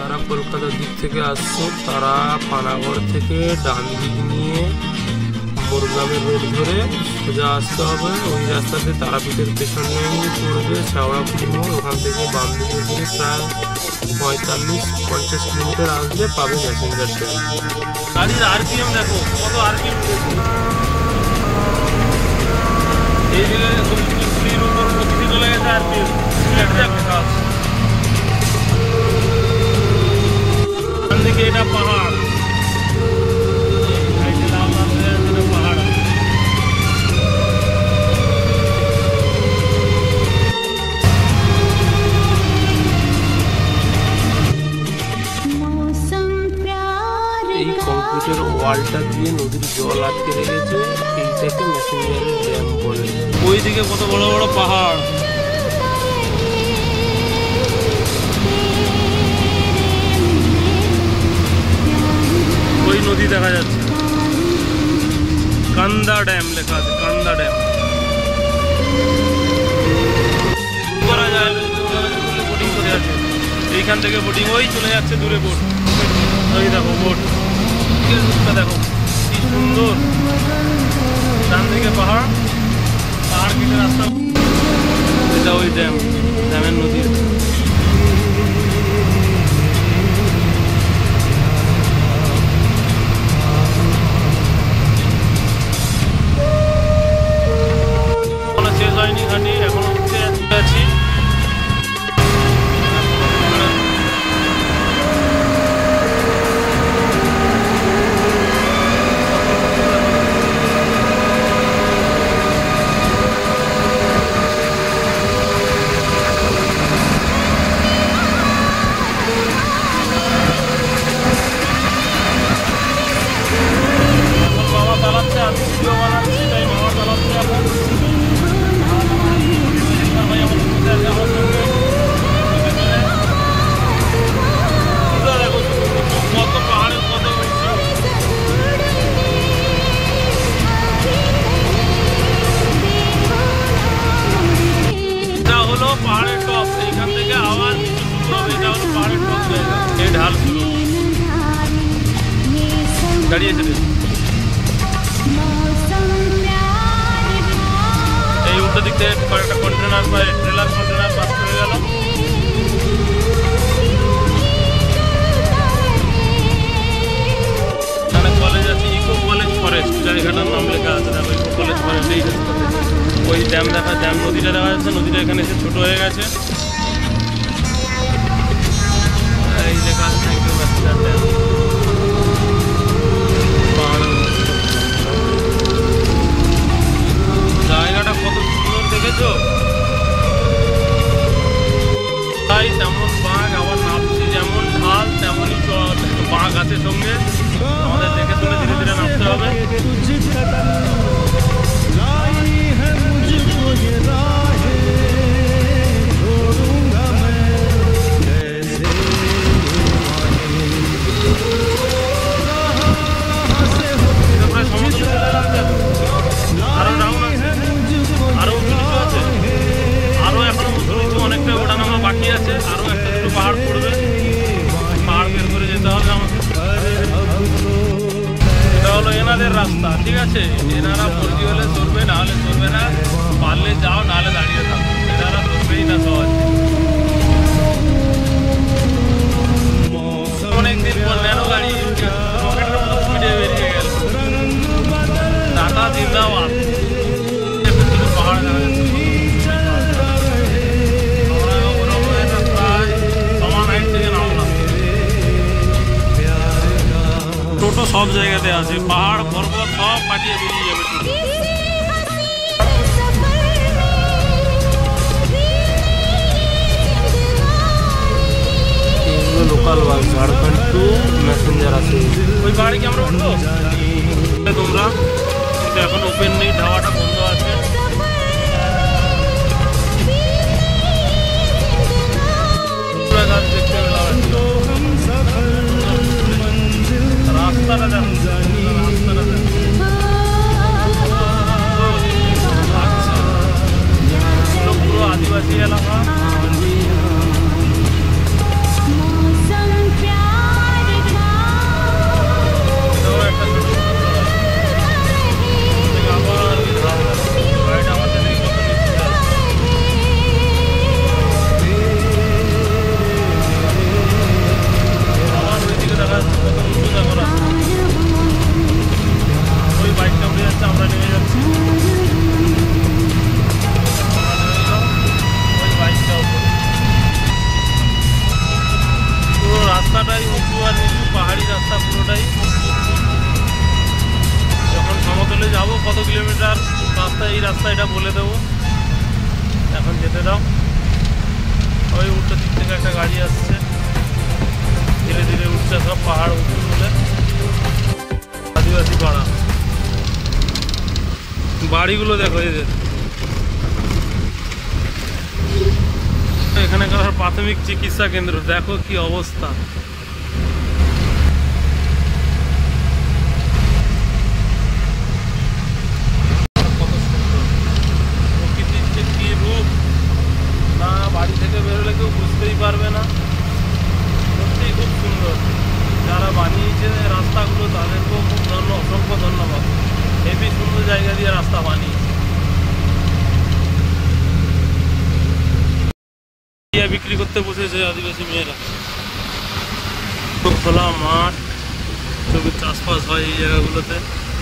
যারা কলকাতার দিক থেকে আসছো তারা পানাগড় থেকে ডান দিক নিয়ে মোরগ্রামের রোড ধরে সোজা আসতে হবে। ওই রাস্তাতে তারাপীঠের পেছনেই পড়বে শেওড়াফুলি মোড়। ওখান থেকে বাম দিকে ঘুরে প্রায় 45-50 কিলোমিটার আসলে পাবে ম্যাসেঞ্জার ট্রেন। গাড়ির আরপিএম দেখো কত আরপিএম, এই দিকে পুলির উপর প্রকৃতি চলে গেছে আরপিএম। দিকে এটা পাহাড়, পাহাড় এই কংক্রিটের ওয়ালটা দিয়ে নদীর জল আটকে রেখেছে, এইটাকে ম্যাসেঞ্জারের ড্যাম বলে। ওইদিকে কত বড় বড় পাহাড়, ওই নদী দেখা যাচ্ছে। কান্দা ড্যাম লেখা আছে, কান্দা ড্যাম। করা যায় বোটিং করে আছে, এইখান থেকে বোটিং ওই চলে যাচ্ছে দূরে বোট। ওই দেখো বোট, দেখো কি সুন্দর। ডান দিকে পাহাড়, পাহাড় কেটে রাস্তা। এটা ওই ড্যাম, ড্যামের নদী। শেষ হয়নি ঘাটি, এখনো উঠতে আছি। বাবা চালাচ্ছে, আমি ভিডিও বানাচ্ছি, তাই বাবা চালাচ্ছে এখন। কত পাহাড়ের কত এটা হলো পাহাড়ের টপ। এইখান থেকে আবার শুরু হবে, এটা হলো পাহাড়ের টপ জায়গা। এই ঢাল শুরু দাঁড়িয়েছে। এই উল্টো দিক থেকে কয়েকটা কন্টেনার বা ট্রেলার কন্টেনার পাস করে গেল। এখানে কলেজ আছে, ইকো কলেজ ফরেস্ট, জায়গাটার নাম লেখা আছে। ইকো কলেজ ফরেস্ট এই রাস্তাতে। ওই ড্যাম দেখা, ড্যাম নদীটা দেখা যাচ্ছে। নদীটা এখানে এসে ছোট হয়ে গেছে। এই লেখা আছে থ্যাংক ইউ ম্যাসেঞ্জার ড্যাম। জায়গাটা কত সুন্দর দেখেছো? তাই তেমন বাঘ, আবার নামছি যেমন ঢাল তেমনই বাঘ আছে সঙ্গে। আমাদের দেখে শুনে ধীরে ধীরে নামতে হবে। প্রায় সমুদ্রে চলে লাগছে, আরো ডাউন আছে, আরো উঁচু নিচু আছে, আরো এখনো উঁচু নিচু অনেকটা ওঠানামা বাকি আছে। আরো একটা দুটো পাহাড় পড়বে, পাহাড় বের করে যেতে হবে আমাকে। এটা হলো এনাদের রাস্তা, ঠিক আছে? এনারা মর্জি হলে চলবে, না হলে চলবে না। পারলে যাও, না হলে দাঁড়িয়ে থাকো। এনারা চলবেই না সহজ। অনেকদিন পর ন্যানো গাড়ি রকেটের মতো স্পিডে বেরিয়ে গেল। টাটা জিন্দাবাদ। পাহাড় দেখা যাচ্ছে, প্রায় সমান হাইট থেকে নামলাম। টোটো সব জায়গাতে আছে, পাহাড় পর্বত সব কাটিয়ে বেরিয়ে যাবে টোটো। এগুলো local bus, Jharkhand to messenger আছে। ওই পাহাড়ে কি আমরা উঠবো তোমরা? কিন্তু এখন ওপেন নেই, ধাওয়াটা বন্ধ আছে। দেখতে পেলাম রাস্তাটা, রাস্তাটা পুরো আদিবাসী এলাকা। রাস্তাটাই উঁচু আর নিচু, পাহাড়ি রাস্তা পুরোটাই। যখন সমতলে যাব কত কিলোমিটার রাস্তা, এই রাস্তা এটা বলে দেবো। এখন যেতে দাও। ওই উল্টো দিক থেকে একটা গাড়ি আসছে, ধীরে ধীরে উঠছে, সব পাহাড় উঁচু বলে। আদিবাসী পাড়া, বাড়িগুলো দেখো এদের। এখানকার প্রাথমিক চিকিৎসা কেন্দ্র দেখো কি অবস্থা। কত সুন্দর প্রকৃতির যে কি রূপ, না বাড়ি থেকে বেরোলে কেউ বুঝতেই পারবে না। সত্যিই খুব সুন্দর। যারা বানিয়েছে রাস্তাগুলো তাদেরকেও খুব অসংখ্য ধন্যবাদ। হেবি সুন্দর জায়গা দিয়ে রাস্তা বানিয়েছে। বিক্রি করতে বসেছে আদিবাসী মেয়েরা। খুব খোলা মাঠ, জমির চাষবাস হয় এই জায়গাগুলোতে।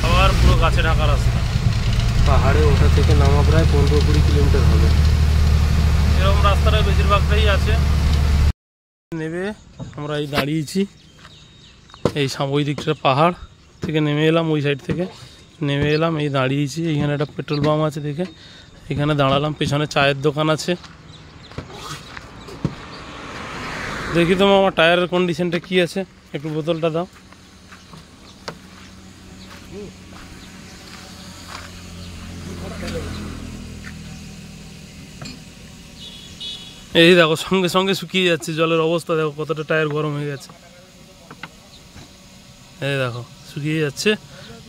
আবার পুরো গাছে ঢাকা রাস্তা। পাহাড়ে ওঠা থেকে নামা প্রায় 15-20 কিলোমিটার হবে। এরকম রাস্তাটা বেশিরভাগটাই আছে। নেমে আমরা এই দাঁড়িয়েছি, এই ওই দিকটা পাহাড় থেকে নেমে এলাম, ওই সাইড থেকে নেমে এলাম, এই দাঁড়িয়েছি। এইখানে একটা পেট্রোল পাম্প আছে দেখে এখানে দাঁড়ালাম। পেছনে চায়ের দোকান আছে। দেখি তো আমার টায়ারের কন্ডিশনটা কি আছে, একটু বোতলটা দাও। এই দেখো সঙ্গে সঙ্গে শুকিয়ে যাচ্ছে, জলের অবস্থা দেখো কতটা টায়ার গরম হয়ে গেছে। এই দেখো শুকিয়ে যাচ্ছে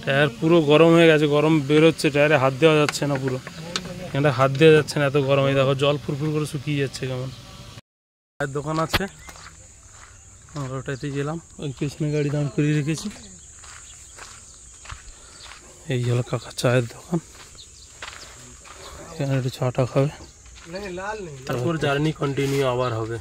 টায়ার, পুরো গরম হয়ে গেছে, গরম বেরোচ্ছে, টায়ারে হাত দেওয়া যাচ্ছে না, পুরো এখানটা হাত দেওয়া যাচ্ছে না, এত গরম। এই দেখো জল ফুরফুর করে শুকিয়ে যাচ্ছে কেমন। চায়ের দোকান আছে, আমরা ওটাতে গেলাম। ওই পেছনে গাড়ি দাঁড় করিয়ে রেখেছি। এই হলো কাকার চায়ের দোকান, এখানে একটু চাটা খাবে, তারপর জার্নি কন্টিনিউ আবার হবে।